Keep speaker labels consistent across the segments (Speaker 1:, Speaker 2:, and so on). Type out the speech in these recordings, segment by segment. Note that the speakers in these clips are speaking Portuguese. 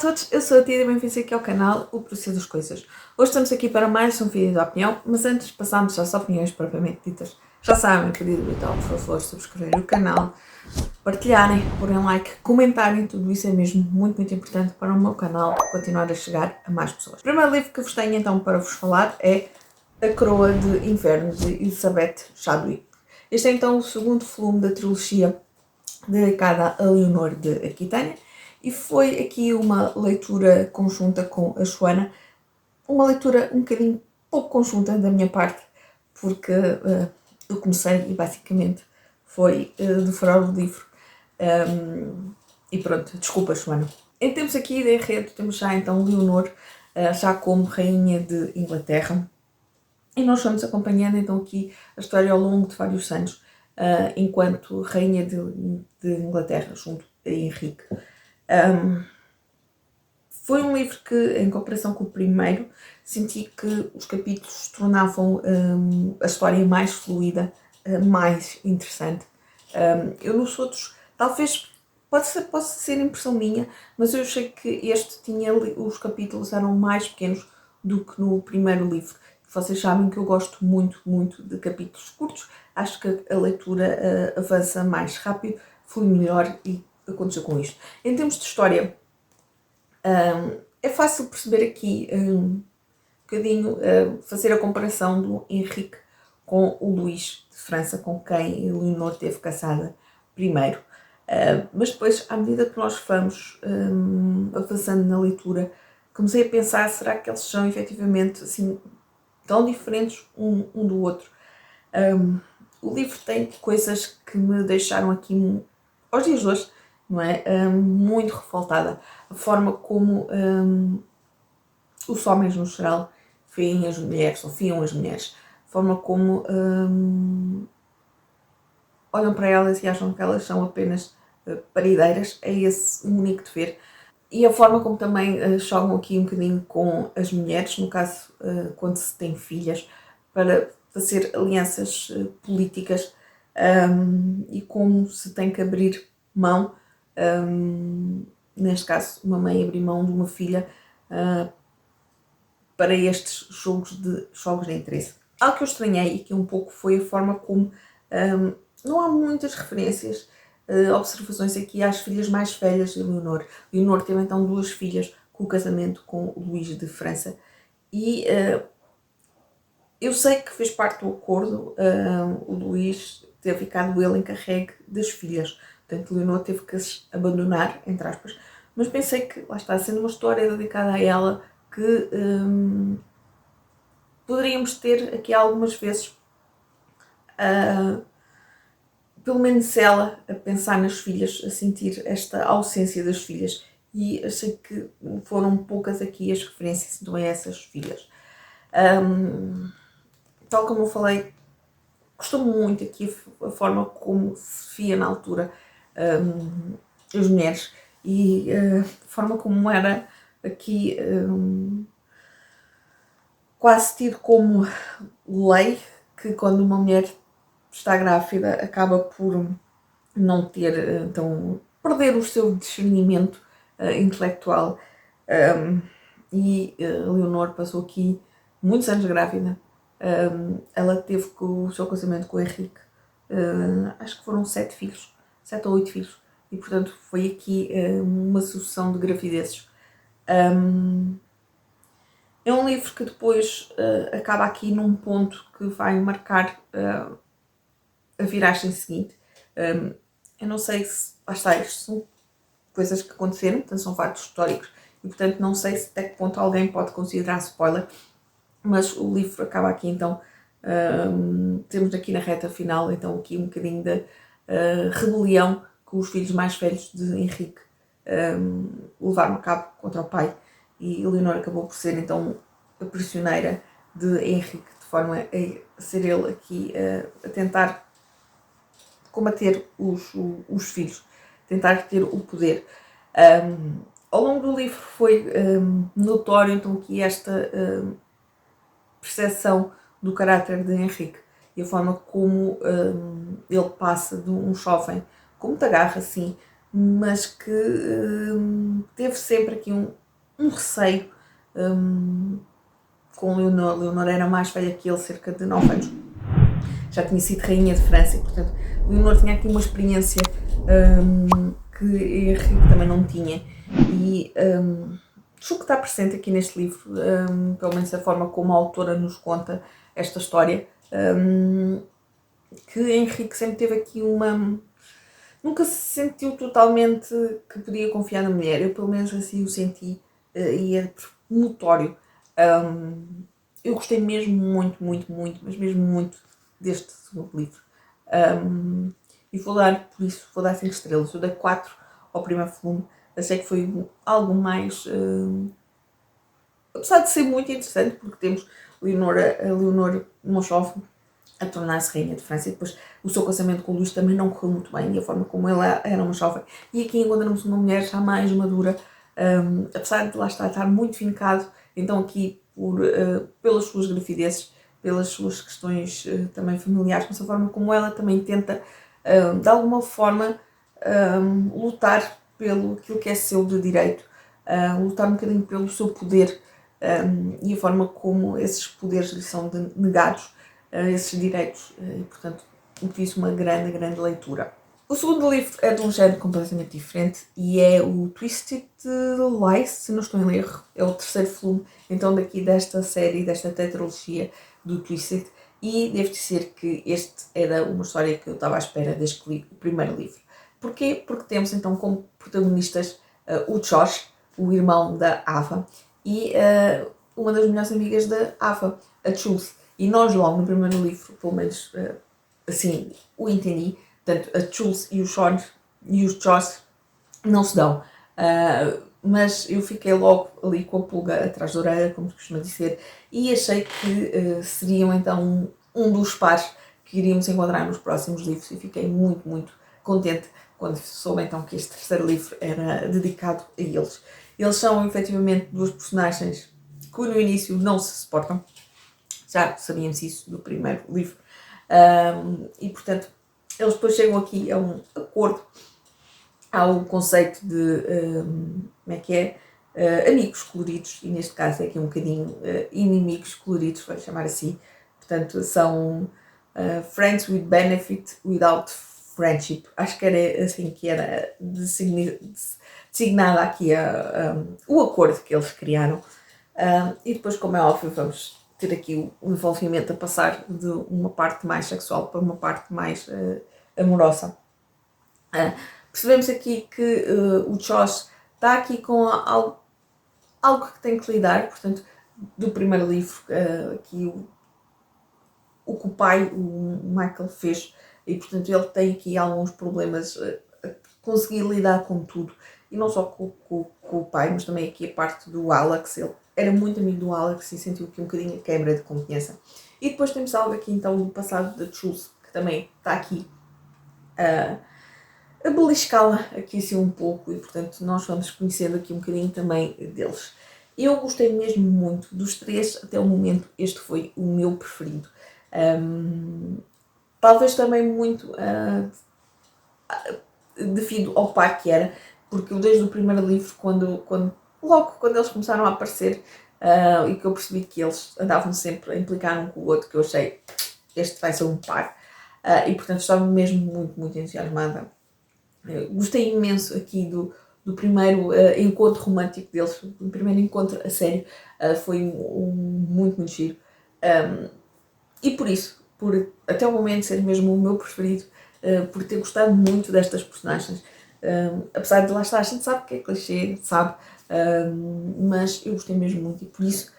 Speaker 1: todos, eu sou a Tia e bem-vindos aqui ao canal O Processo das Coisas. Hoje estamos aqui para mais um vídeo de opinião, mas antes de passarmos às opiniões propriamente ditas, já sabem, pedido habitual, por favor, subscreverem o canal, partilharem, porem like, comentarem, tudo isso é mesmo muito importante para o meu canal continuar a chegar a mais pessoas. O primeiro livro que vos tenho então para vos falar é A Coroa de Inverno, de Elizabeth Chadwick. Este é então o segundo volume da trilogia dedicada a Leonor de Aquitânia. E foi aqui uma leitura conjunta com a Joana, uma leitura um bocadinho pouco conjunta da minha parte, porque eu comecei e basicamente foi devorar o livro. E pronto, desculpa, Joana. Em termos aqui de enredo, temos já então Leonor, já como rainha de Inglaterra, e nós vamos acompanhando então aqui a história ao longo de vários anos, enquanto rainha de Inglaterra, junto a Henrique. Foi um livro que, em comparação com o primeiro, senti que os capítulos tornavam a história mais fluida, mais interessante. Eu nos outros, talvez, possa ser impressão minha, mas eu achei que este tinha, os capítulos eram mais pequenos do que no primeiro livro. Vocês sabem que eu gosto muito de capítulos curtos, acho que a leitura avança mais rápido, flui melhor e aconteceu com isto. Em termos de história, é fácil perceber aqui um bocadinho, fazer a comparação do Henrique com o Luís de França, com quem Leonor teve casada primeiro. Mas depois, à medida que nós vamos avançando na leitura, comecei a pensar, será que eles são efetivamente assim, tão diferentes um do outro? O livro tem coisas que me deixaram aqui, aos dias de hoje, não é? Muito revoltada. A forma como os homens, no geral, veem as mulheres, ou viam as mulheres. A forma como olham para elas e acham que elas são apenas parideiras. É esse o único dever. E a forma como também jogam aqui um bocadinho com as mulheres, no caso, quando se tem filhas, para fazer alianças políticas, e como se tem que abrir mão, neste caso, uma mãe abrir mão de uma filha para estes jogos de interesse. Algo que eu estranhei aqui um pouco foi a forma como não há muitas referências, observações aqui às filhas mais velhas de Leonor. Leonor teve então 2 filhas com o casamento com o Luís de França e eu sei que fez parte do acordo, o Luís ter ficado ele encarregue das filhas, portanto Leonor teve que as abandonar, entre aspas, mas pensei que, lá está, sendo uma história dedicada a ela, que poderíamos ter aqui algumas vezes, pelo menos ela, a pensar nas filhas, a sentir esta ausência das filhas, e achei que foram poucas aqui as referências então, a essas filhas. Tal como eu falei, gostou muito aqui a forma como se via na altura as mulheres e a forma como era aqui quase tido como lei que quando uma mulher está grávida acaba por não ter, então, perder o seu discernimento intelectual. E Leonor passou aqui muitos anos grávida. Ela teve com o seu casamento com o Henrique, acho que foram 7 filhos, 7 ou 8 filhos, e portanto foi aqui uma sucessão de gravidezes. É um livro que depois acaba aqui num ponto que vai marcar a viragem seguinte. Eu não sei se, lá está, isto são coisas que aconteceram, portanto são fatos históricos, e portanto não sei se até que ponto alguém pode considerar spoiler, mas o livro acaba aqui então, temos aqui na reta final então aqui um bocadinho da rebelião que os filhos mais velhos de Henrique levaram a cabo contra o pai, e Leonor acabou por ser então a prisioneira de Henrique, de forma a ser ele aqui a tentar combater os filhos, tentar ter o poder. Ao longo do livro foi notório então que esta percepção do caráter de Henrique e a forma como ele passa de um jovem com muita garra, assim, mas que teve sempre aqui um receio com Leonor. Leonor era mais velha que ele, cerca de 9 anos. Já tinha sido rainha de França e, portanto, Leonor tinha aqui uma experiência que Henrique também não tinha. E acho que está presente aqui neste livro, pelo menos a forma como a autora nos conta esta história, que Henrique sempre teve aqui nunca se sentiu totalmente que podia confiar na mulher. Eu pelo menos assim o senti e é notório. Eu gostei mesmo muito, muito, muito, mas mesmo muito deste segundo livro. E vou dar, por isso, vou dar 5 estrelas. Eu dei 4 ao primeiro volume. Achei que foi algo mais... apesar de ser muito interessante, porque temos a Leonor, uma jovem, a tornar-se rainha de França, e depois o seu casamento com o Luís também não correu muito bem, e a forma como ela era uma jovem. E aqui encontramos uma mulher já mais madura, apesar de lá estar muito fincado, então aqui pelas suas gravidezes, pelas suas questões também familiares, mas a forma como ela também tenta, de alguma forma, lutar pelo aquilo que é seu de direito, lutar um bocadinho pelo seu poder, e a forma como esses poderes lhe são negados, esses direitos, e portanto fiz uma grande, grande leitura. O segundo livro é de um género completamente diferente e é o Twisted Lies, se não estou em erro, é o terceiro volume então daqui desta série, desta tetralogia do Twisted, e devo dizer que este era uma história que eu estava à espera desde que li o primeiro livro. Porquê? Porque temos então como protagonistas o Josh, o irmão da Ava, e uma das melhores amigas da Ava, a Jules. E nós logo no primeiro livro, pelo menos assim o entendi, portanto a Jules e o Sean e os Josh não se dão. Mas eu fiquei logo ali com a pulga atrás da orelha, como se costuma dizer, e achei que seriam então um dos pares que iríamos encontrar nos próximos livros, e fiquei muito, muito contente quando soube então que este terceiro livro era dedicado a eles. Eles são efetivamente duas personagens que no início não se suportam, já sabíamos isso do primeiro livro, e portanto eles depois chegam aqui a um acordo. Há o conceito de, como é que é? Amigos coloridos, e neste caso é aqui um bocadinho inimigos coloridos, vou chamar assim. Portanto, são friends with benefit without friendship. Acho que era assim que era designada aqui o acordo que eles criaram. E depois, como é óbvio, vamos ter aqui o envolvimento a passar de uma parte mais sexual para uma parte mais amorosa. Percebemos aqui que o Josh está aqui com algo que tem que lidar, portanto, do primeiro livro, aqui o que o pai, o Michael, fez, e portanto ele tem aqui alguns problemas a conseguir lidar com tudo, e não só com o pai, mas também aqui a parte do Alex. Ele era muito amigo do Alex e sentiu aqui um bocadinho a quebra de confiança. E depois temos algo aqui então do passado da Jules, que também está aqui a beliscá-la aqui assim um pouco, e portanto nós vamos conhecendo aqui um bocadinho também deles. Eu gostei mesmo muito dos três, até o momento este foi o meu preferido. Talvez também muito devido ao pai que era, porque eu desde o primeiro livro, logo quando eles começaram a aparecer, e que eu percebi que eles andavam sempre a implicar um com o outro, que eu achei, este vai ser um par, e portanto estava mesmo muito, muito entusiasmada. Gostei imenso aqui do primeiro encontro romântico deles, o primeiro encontro a sério, foi muito, muito giro. E por isso, por até o momento ser mesmo o meu preferido, por ter gostado muito destas personagens, apesar de lá estar, a gente sabe que é clichê, sabe, mas eu gostei mesmo muito, e por isso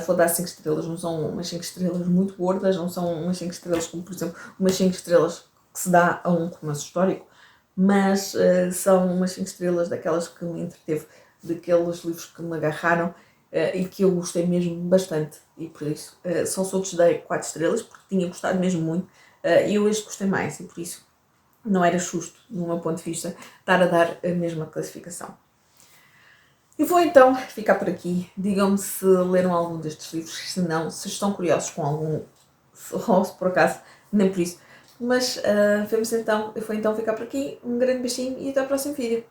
Speaker 1: vou dar 5 estrelas. Não são umas 5 estrelas muito gordas, não são umas 5 estrelas como, por exemplo, umas 5 estrelas que se dá a um romance histórico, mas são umas 5 estrelas daquelas que me entreteve, daqueles livros que me agarraram e que eu gostei mesmo bastante, e por isso só os outros dei 4 estrelas, porque tinha gostado mesmo muito, e eu este gostei mais, e por isso não era justo, no meu ponto de vista, estar a dar a mesma classificação. E vou então ficar por aqui. Digam-me se leram algum destes livros, se não, se estão curiosos com algum, ou se por acaso, nem por isso, Mas vamos então, eu vou então ficar por aqui. Um grande beijinho e até ao próximo vídeo.